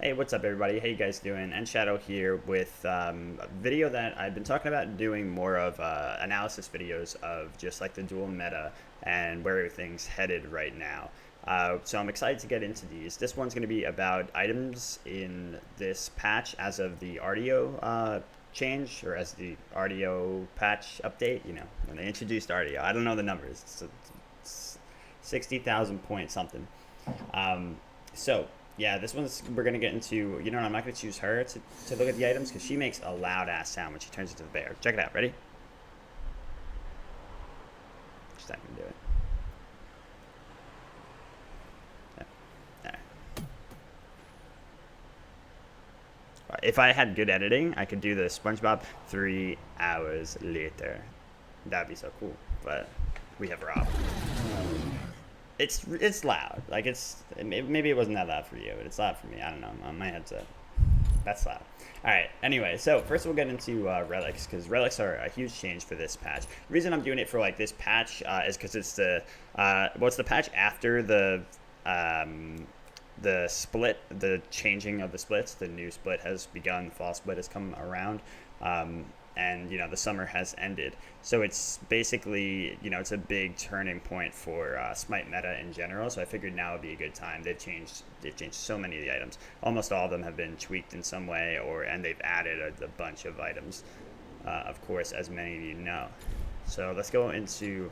Hey, what's up, everybody? How you guys doing? NShadow here with a video that I've been talking about doing more of analysis videos of just like the dual meta and where everything's headed right now. So I'm excited to get into these. This one's going to be about items in this patch as of the RDO change, or as the RDO patch update. You know, when they introduced RDO. I don't know the numbers. It's 60,000 point something. So yeah, this one's we're gonna get into. You know, I'm not gonna choose her to look at the items because she makes a loud ass sound when she turns into the bear. Check it out. Ready? She's not gonna do it. Yeah. If I had good editing, I could do the SpongeBob 3 hours later. That'd be so cool. But we have Rob. It's loud. Like maybe it wasn't that loud for you, but it's loud for me. I don't know. On my headset, that's loud. All right. Anyway, so first we'll get into relics because relics are a huge change for this patch. The reason I'm doing it for like this patch is because it's the it's the patch after the split, the changing of the splits. The new split has begun. The fall split has come around. And you know the summer has ended, so it's basically, you know, it's a big turning point for Smite meta in general. So I figured now would be a good time. They've changed so many of the items. Almost all of them have been tweaked in some way, and they've added a bunch of items, of course, as many of you know. So let's go into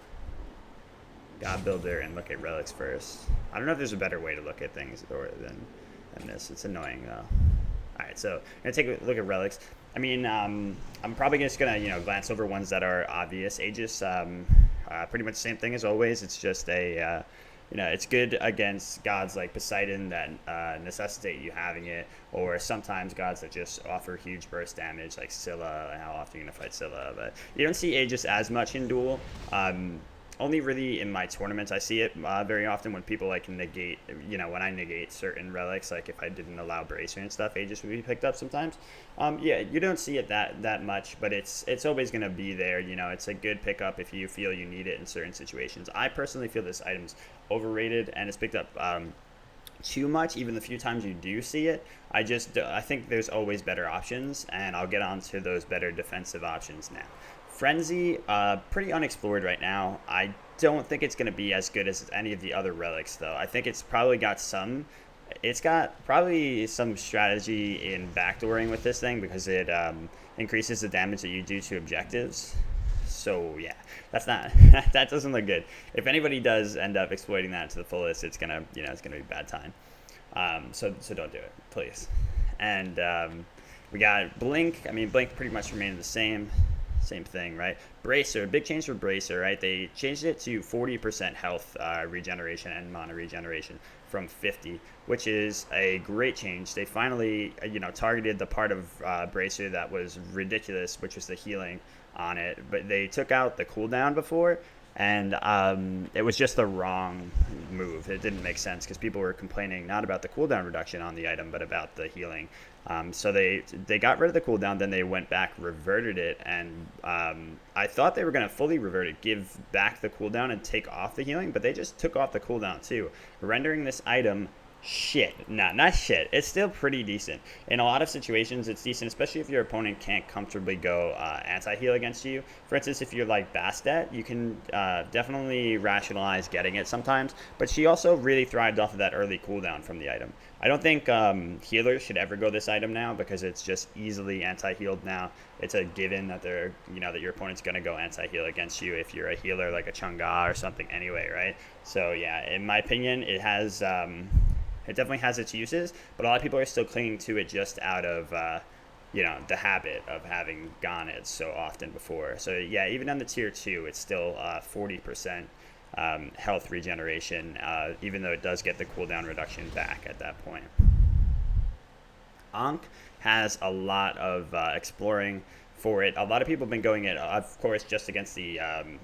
God Builder and look at relics first. I don't know if there's a better way to look at things than this. It's annoying though. All right, so I'm gonna take a look at relics. I mean, I'm probably just gonna, you know, glance over ones that are obvious. Aegis, pretty much the same thing as always. It's just you know, it's good against gods like Poseidon that necessitate you having it, or sometimes gods that just offer huge burst damage, like Scylla. How often are you gonna fight Scylla? But you don't see Aegis as much in duel. Only really in my tournaments I see it very often when people like negate, you know, when I negate certain relics, like if I didn't allow Bracer and stuff, Aegis would be picked up sometimes. Yeah, you don't see it that much, but it's always going to be there. You know, it's a good pickup if you feel you need it in certain situations. I personally feel this item's overrated and it's picked up too much. Even the few times you do see it, I think there's always better options, and I'll get on to those better defensive options now. Frenzy, pretty unexplored right now. I don't think it's going to be as good as any of the other relics, though. I think it's probably got probably some strategy in backdooring with this thing because it increases the damage that you do to objectives. So yeah, that's not that doesn't look good. If anybody does end up exploiting that to the fullest, it's gonna be a bad time. So don't do it, please. And we got Blink. I mean, Blink pretty much remained the same thing, right? Bracer, big change for Bracer, right? They changed it to 40% health regeneration and mana regeneration from 50, which is a great change. They finally, you know, targeted the part of Bracer that was ridiculous, which was the healing on it. But they took out the cooldown before, and it was just the wrong move. It didn't make sense because people were complaining not about the cooldown reduction on the item, but about the healing. So they got rid of the cooldown, then they went back, reverted it, and I thought they were going to fully revert it, give back the cooldown and take off the healing, but they just took off the cooldown too, rendering this item shit. Not shit. It's still pretty decent. In a lot of situations, it's decent, especially if your opponent can't comfortably go anti-heal against you. For instance, if you're like Bastet, you can definitely rationalize getting it sometimes, but she also really thrived off of that early cooldown from the item. I don't think healers should ever go this item now because it's just easily anti-healed now. It's a given that that your opponent's going to go anti-heal against you if you're a healer like a Chang'e or something anyway, right? So yeah, in my opinion, it definitely has its uses, but a lot of people are still clinging to it just out of, the habit of having gone it so often before. So yeah, even on the tier 2, it's still 40% health regeneration, even though it does get the cooldown reduction back at that point. Ankh has a lot of exploring for it. A lot of people have been going it, of course, just against the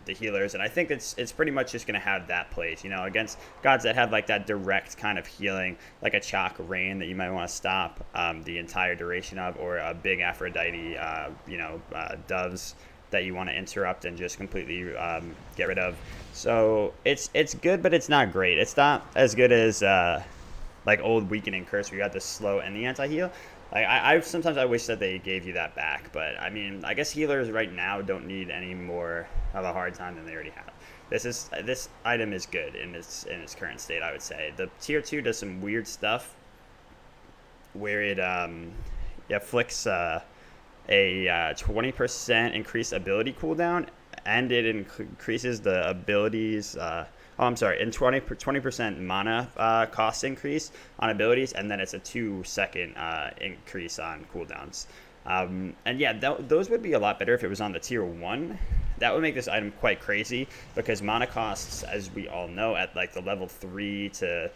healers, and I think it's pretty much just going to have that place, you know, against gods that have like that direct kind of healing, like a Chalk Rain that you might want to stop the entire duration of, or a big Aphrodite, doves that you want to interrupt and just completely get rid of. So it's good, but it's not great. It's not as good as like old weakening curse where you had the slow and the anti-heal. Like I sometimes I wish that they gave you that back, but I mean I guess healers right now don't need any more of a hard time than they already have. This item is good in its current state. I would say the tier 2 does some weird stuff where it yeah, flicks a 20% increased ability cooldown, and it increases the abilities. I'm sorry, in 20% mana cost increase on abilities, and then it's a 2-second increase on cooldowns. And yeah, those would be a lot better if it was on the tier 1. That would make this item quite crazy because mana costs, as we all know, at like the level 3 to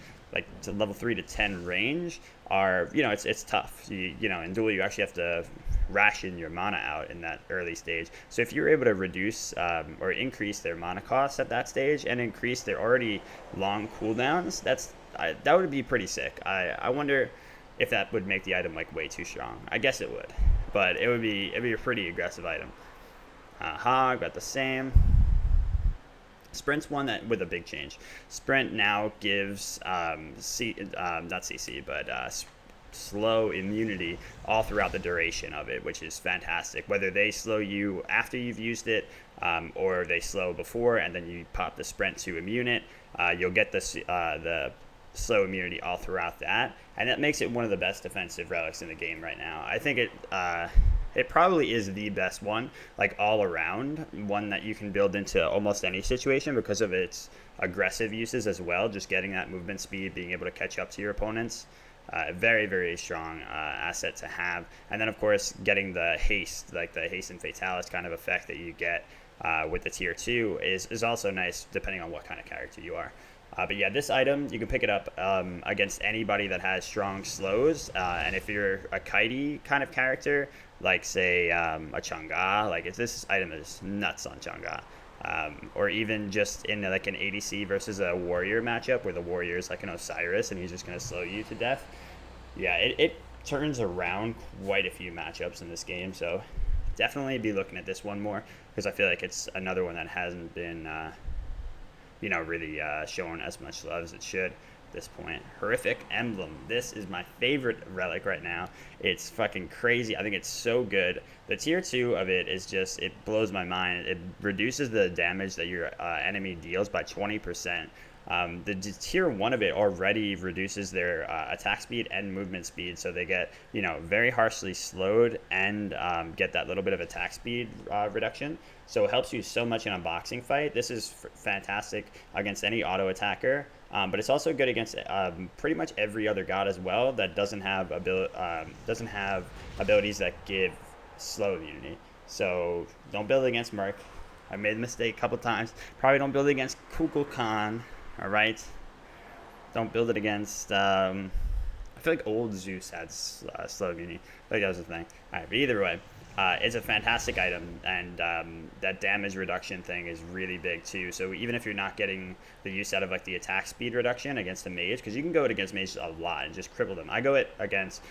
level 3 to 10 range are, you know, it's tough. You know, in Duel you actually have to ration your mana out in that early stage. So if you're able to reduce or increase their mana costs at that stage and increase their already long cooldowns, that would be pretty sick. I wonder if that would make the item like way too strong. I guess it would, but it'd be a pretty aggressive item. Hog got the same. Sprint's one that with a big change. Sprint now gives not CC, but slow immunity all throughout the duration of it, which is fantastic. Whether they slow you after you've used it, or they slow before and then you pop the sprint to immune it, you'll get the slow immunity all throughout that, and that makes it one of the best defensive relics in the game right now. I think it probably is the best one, like all around, one that you can build into almost any situation because of its aggressive uses as well, just getting that movement speed, being able to catch up to your opponents. Very, very strong asset to have. And then, of course, getting the haste, like the haste and fatalis kind of effect that you get with the tier 2 is also nice depending on what kind of character you are. But yeah, this item, you can pick it up against anybody that has strong slows. And if you're a kitey kind of character, like say a Chang'e, like if this item is nuts on Chang'e. Or even just in like an ADC versus a warrior matchup where the warrior is like an Osiris and he's just going to slow you to death. Yeah, it turns around quite a few matchups in this game, so definitely be looking at this one more because I feel like it's another one that hasn't been really shown as much love as it should at this point. Horrific Emblem. This is my favorite relic right now. It's fucking crazy. I think it's so good. The tier 2 of it is just, it blows my mind. It reduces the damage that your enemy deals by 20%. The tier 1 of it already reduces their attack speed and movement speed, so they get, very harshly slowed and get that little bit of attack speed reduction. So it helps you so much in a boxing fight. This is fantastic against any auto attacker, but it's also good against pretty much every other god as well that doesn't have abilities that give slow immunity. So don't build against Merc. I made the mistake a couple times. Probably don't build against Kukulkan. All right, don't build it against. I feel like old Zeus had slow immunity. I think that was the thing. All right, but either way, it's a fantastic item, and that damage reduction thing is really big too. So even if you're not getting the use out of like the attack speed reduction against a mage, because you can go it against mages a lot and just cripple them. I go it against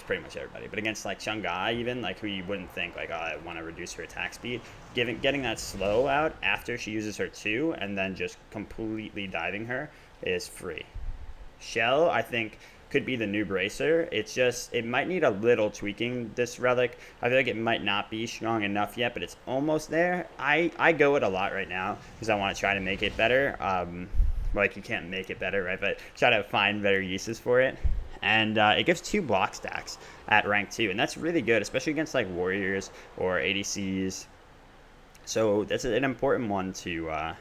pretty much everybody, but against like Chang'e, even like who you wouldn't think like, oh, I want to reduce her attack speed, getting that slow out after she uses her 2 and then just completely diving her is free. Shell, I think, could be the new bracer. It might need a little tweaking, this relic. I feel like it might not be strong enough yet, but it's almost there. I go it a lot right now because I want to try to make it better. Like you can't make it better, right? But try to find better uses for it. And it gives 2 block stacks at rank 2, and that's really good, especially against like warriors or ADCs. So that's an important one to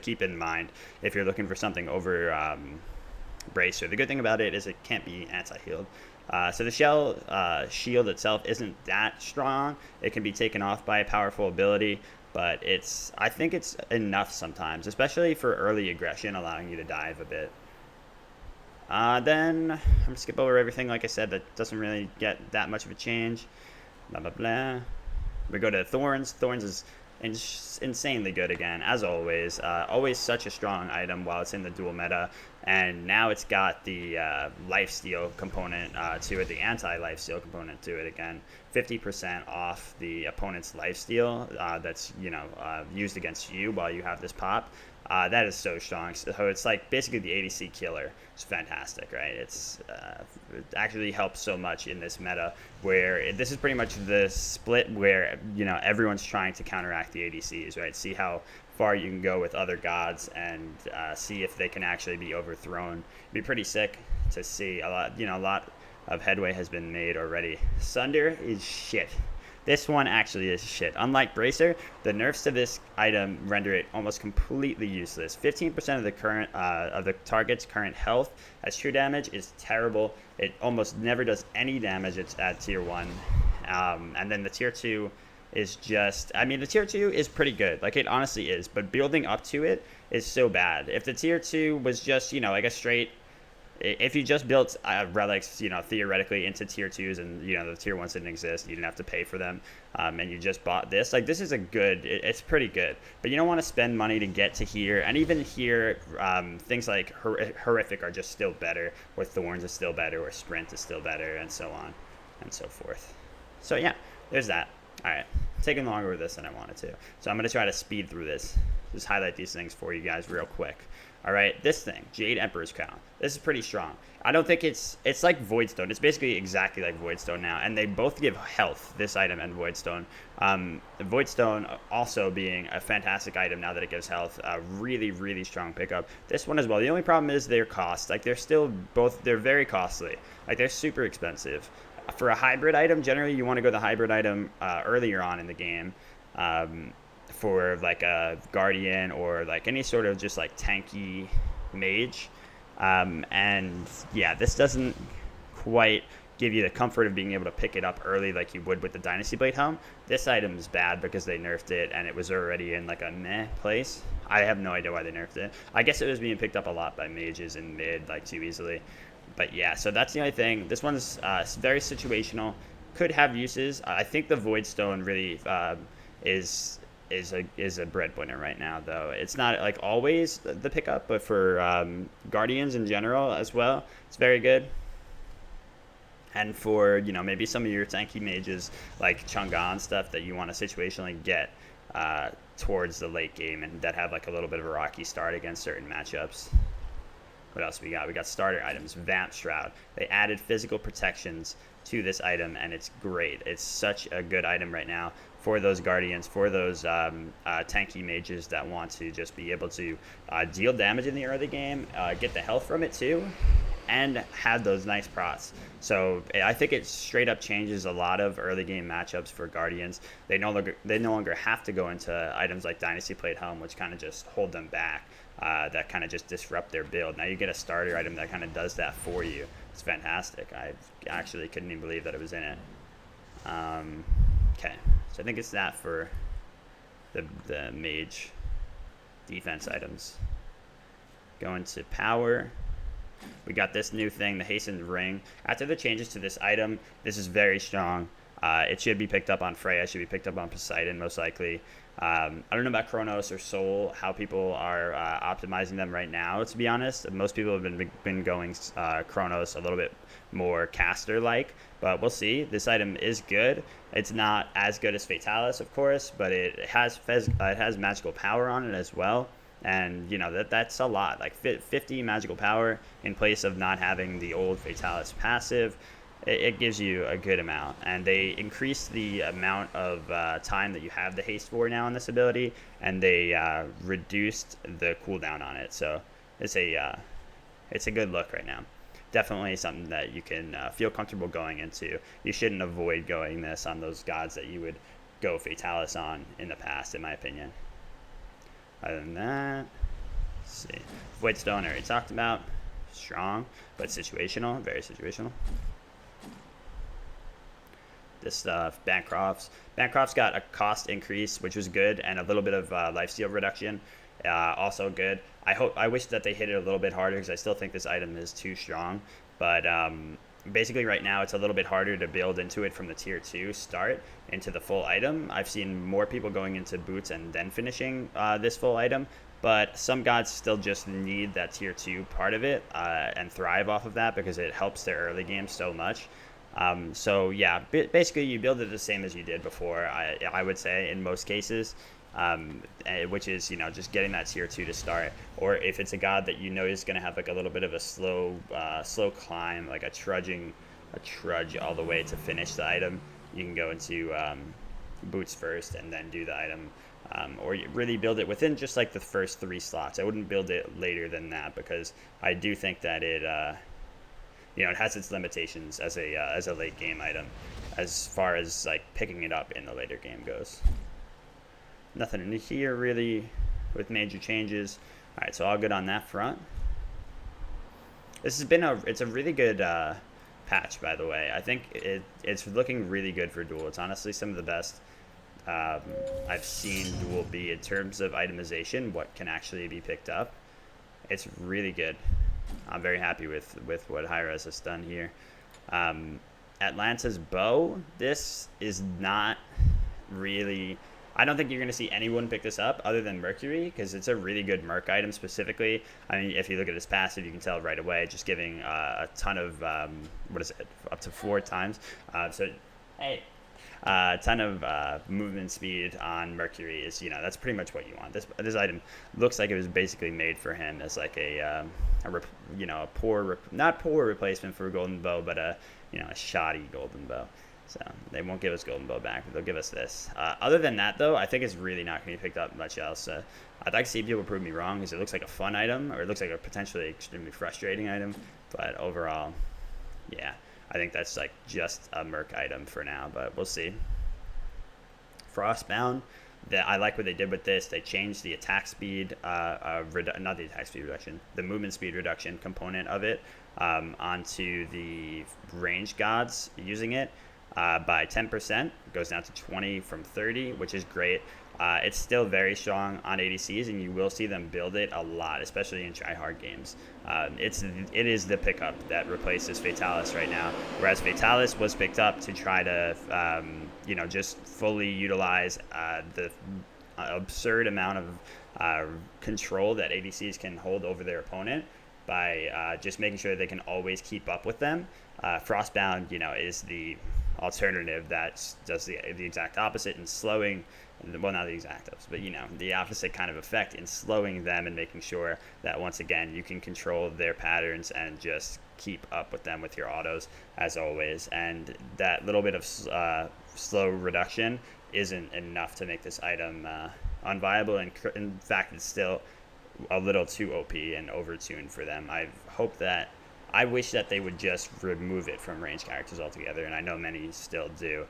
keep in mind if you're looking for something over Bracer. The good thing about it is it can't be anti-healed. So the shell shield itself isn't that strong. It can be taken off by a powerful ability, but I think it's enough sometimes, especially for early aggression, allowing you to dive a bit. Then I'm gonna skip over everything. Like I said, that doesn't really get that much of a change. Blah blah blah. We go to Thorns. Thorns is insanely good again, as always. Always such a strong item while it's in the dual meta, and now it's got the lifesteal component to it, the anti-lifesteal component to it again. 50% off the opponent's lifesteal that's used against you while you have this pop. That is so strong. So it's like basically the ADC killer. It's fantastic, right? It actually helps so much in this meta where this is pretty much the split where everyone's trying to counteract the ADCs, right? See how far you can go with other gods and see if they can actually be overthrown. It'd be pretty sick to see. A lot of headway has been made already. Sunder is shit. This one actually is shit. Unlike Bracer, the nerfs to this item render it almost completely useless. 15% of the target's current health as true damage is terrible. It almost never does any damage. It's at tier 1. And then the tier 2 is just, the tier 2 is pretty good. Like, it honestly is. But building up to it is so bad. If the tier 2 was just, like a straight... If you just built relics, theoretically into tier 2s and, the tier 1s didn't exist, you didn't have to pay for them, and you just bought this, like, this is it's pretty good. But you don't want to spend money to get to here, and even here, things like Horrific are just still better, or Thorns is still better, or Sprint is still better, and so on and so forth. So, yeah, there's that. All right, taking longer with this than I wanted to. So I'm going to try to speed through this, just highlight these things for you guys real quick. All right, this thing, Jade Emperor's Crown. This is pretty strong. I don't think it's like Voidstone. It's basically exactly like Voidstone now, and they both give health, this item and Voidstone. Voidstone also being a fantastic item now that it gives health. A really, really strong pickup. This one as well. The only problem is their cost. Like, they're very costly. Like, they're super expensive. For a hybrid item, generally you want to go the hybrid item earlier on in the game. For like a guardian or like any sort of just like tanky mage, and yeah, this doesn't quite give you the comfort of being able to pick it up early like you would with the Dynasty Blade Helm. This item is bad because they nerfed it and it was already in like a meh place. I have no idea why they nerfed it. I guess it was being picked up a lot by mages in mid like too easily, but yeah, so that's the only thing. This one's very situational, could have uses. I think the Voidstone really is a breadwinner right now, though. It's not like always the pickup, but for Guardians in general as well, it's very good. And for maybe some of your tanky mages like Chang'an stuff that you want to situationally get towards the late game and that have like a little bit of a rocky start against certain matchups. What else we got? We got starter items. Vamp Shroud. They added physical protections to this item, and it's great. It's such a good item right now for those guardians, for those tanky mages that want to just be able to deal damage in the early game, get the health from it too, and have those nice procs. So I think it straight up changes a lot of early game matchups for guardians. They no longer have to go into items like Dynasty Blade Helm, which kind of just hold them back. That kind of just disrupt their build. Now you get a starter item that kind of does that for you. It's fantastic. I actually couldn't even believe that it was in it. Okay, so I think it's that for the mage defense items. Going to power. We got this new thing, the Hastened Ring. After the changes to this item, this is very strong. It should be picked up on Freya. It should be picked up on Poseidon, most likely. I don't know about Chronos or Soul, how people are optimizing them right now, to be honest. Most people have been going Chronos a little bit more caster-like, but we'll see. This item is good. It's not as good as Fatalis, of course, but it has magical power on it as well. And, that's a lot. Like 50 magical power in place of not having the old Fatalis passive. It gives you a good amount, and they increased the amount of time that you have the haste for now on this ability, and they reduced the cooldown on it. So it's a good look right now. Definitely something that you can feel comfortable going into. You shouldn't avoid going this on those gods that you would go Fatalis on in the past, in my opinion. Other than that, let's see. Voidstone I already talked about. Strong, but situational, very situational. This stuff, Bancroft's got a cost increase, which was good, and a little bit of lifesteal reduction, also good. I wish that they hit it a little bit harder because I still think this item is too strong. But basically right now it's a little bit harder to build into it from the tier 2 start into the full item. I've seen more people going into boots and then finishing this full item, but some gods still just need that tier 2 part of it and thrive off of that because it helps their early game so much. So yeah, basically you build it the same as you did before, I would say in most cases, which is, you know, just getting that tier 2 to start. Or if it's a god that you know is going to have like a little bit of a slow climb, like a trudge all the way to finish the item, you can go into boots first and then do the item. Or you really build it within just like the first 3 slots. I wouldn't build it later than that because I do think that it, you know, it has its limitations as a late game item, as far as like picking it up in the later game goes. Nothing in here really with major changes. All right, so all good on that front. This has been it's a really good patch, by the way. I think it's looking really good for Duel. It's honestly some of the best I've seen Duel be in terms of itemization, what can actually be picked up. It's really good. I'm very happy with what Hi-Rez has done here. Atlanta's bow, this is not really... I don't think you're going to see anyone pick this up other than Mercury, because it's a really good Merc item specifically. I mean, if you look at his passive, you can tell right away, just giving a ton of, what is it, up to 4 times. A ton of movement speed on Mercury is, you know, that's pretty much what you want. This item looks like it was basically made for him as like not poor replacement for a golden bow, but a shoddy golden bow. So they won't give us golden bow back, but they'll give us this. Other than that, though, I think it's really not going to be picked up much else. I'd like to see people prove me wrong, because it looks like a fun item, or it looks like a potentially extremely frustrating item. But overall, yeah, I think that's like just a Merc item for now, but we'll see. Frostbound, I like what they did with this. They changed the attack speed, not the attack speed reduction, the movement speed reduction component of it onto the range gods using it. By 10%. It goes down to 20 from 30, which is great. It's still very strong on ADCs, and you will see them build it a lot, especially in try-hard games. It is the pickup that replaces Fatalis right now, whereas Fatalis was picked up to try to, just fully utilize the absurd amount of control that ADCs can hold over their opponent by just making sure they can always keep up with them. Frostbound, is the alternative that does the exact opposite and slowing, well, not the exact opposite, but the opposite kind of effect in slowing them and making sure that once again you can control their patterns and just keep up with them with your autos as always. And that little bit of slow reduction isn't enough to make this item unviable, and in fact it's still a little too OP and overtuned for them. I wish that they would just remove it from range characters altogether, and I know many still do.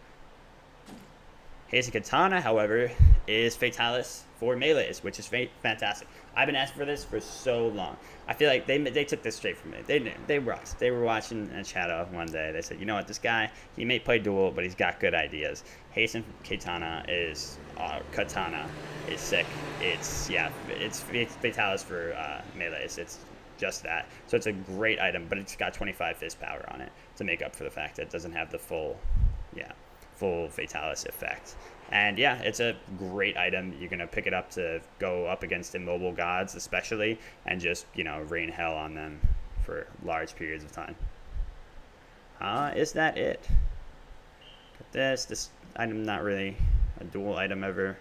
Hazen Katana, however, is Fatalis for melees, which is fantastic. I've been asking for this for so long. I feel like they took this straight from me. They rocked. They were watching NShadow one day. They said, you know what, this guy, he may play Duel, but he's got good ideas. Hazen Katana is sick. It's Fatalis for melees. It's just that. So it's a great item, but it's got 25 fist power on it to make up for the fact that it doesn't have the full Fatalis effect. And yeah, it's a great item. You're going to pick it up to go up against immobile gods especially, and just, rain hell on them for large periods of time. Is that it? Got this item, not really a Duel item ever.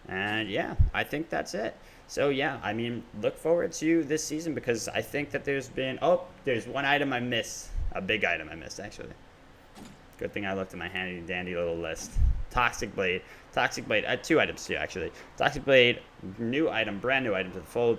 And yeah, I think that's it. So yeah, I mean, look forward to this season, because I think that there's one item I missed. A big item I missed, actually. Good thing I looked at my handy dandy little list. Toxic Blade. I had 2 items too, actually. Toxic Blade, brand new item to the fold.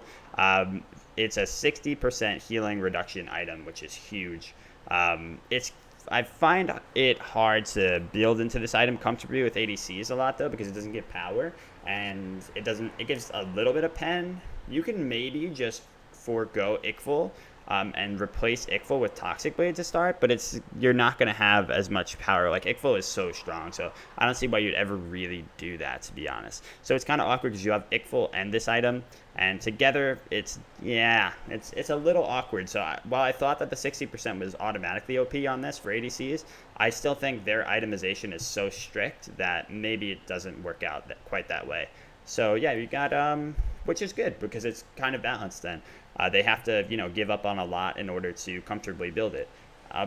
It's a 60% healing reduction item, which is huge. I find it hard to build into this item comfortably with ADCs a lot, though, because it doesn't give power, and it gives a little bit of pen. You can maybe just forego Ickful and replace Ickful with Toxic Blade to start, but you're not going to have as much power. Like, Ickful is so strong, so I don't see why you'd ever really do that, to be honest. So it's kind of awkward because you have Ickful and this item, and together it's a little awkward. So while I thought that the 60% was automatically OP on this for ADCs, I still think their itemization is so strict that maybe it doesn't work out quite that way. So yeah, you got which is good because it's kind of balanced then. They have to, give up on a lot in order to comfortably build it.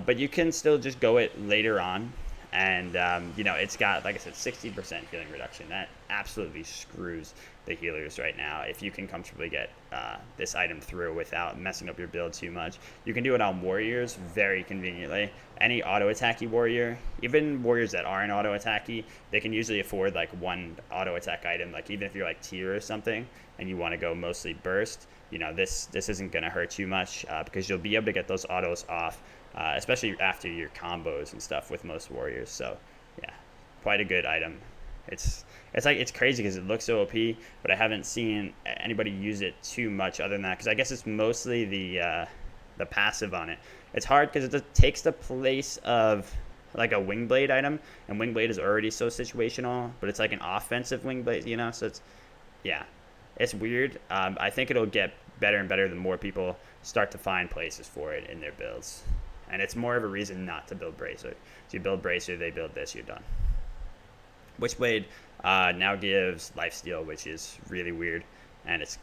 But you can still just go it later on. And, it's got, like I said, 60% healing reduction. That absolutely screws the healers right now. If you can comfortably get this item through without messing up your build too much. You can do it on warriors very conveniently. Any auto-attacky warrior, even warriors that aren't auto-attacky, they can usually afford like one auto-attack item. Like even if you're like tier or something and you want to go mostly burst, this isn't going to hurt too much because you'll be able to get those autos off. Especially after your combos and stuff with most warriors. So, yeah, quite a good item. It's crazy because it looks so OP, but I haven't seen anybody use it too much other than that. Because I guess it's mostly the passive on it. It's hard because it takes the place of like a Wingblade item, and Wingblade is already so situational, but it's like an offensive Wingblade, So it's weird. I think it'll get better and better the more people start to find places for it in their builds. And it's more of a reason not to build Bracer. So you build Bracer, they build this, you're done. Witchblade now gives lifesteal, which is really weird, and it's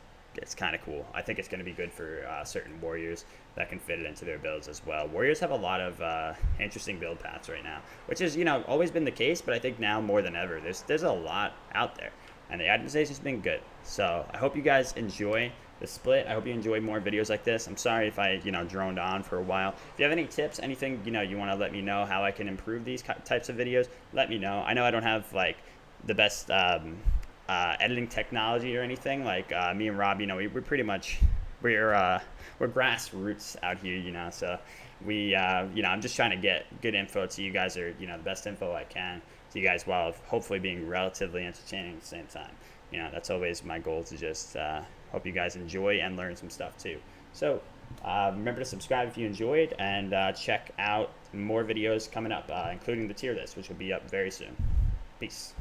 kind of cool. I think it's going to be good for certain warriors that can fit it into their builds as well. Warriors have a lot of interesting build paths right now, which is always been the case, but I think now more than ever, there's a lot out there, and the itemization's been good. So I hope you guys enjoy the split. I hope you enjoy more videos like this. I'm sorry if I droned on for a while. If you have any tips, anything you want to let me know how I can improve these types of videos, let me know. I know I don't have like the best editing technology or anything. Like me and Rob, we're pretty much we're grassroots out here, so we I'm just trying to get good info to you guys, or the best info I can to you guys, while hopefully being relatively entertaining at the same time. That's always my goal, to just hope you guys enjoy and learn some stuff too. So remember to subscribe if you enjoyed, and check out more videos coming up, including the tier list, which will be up very soon. Peace.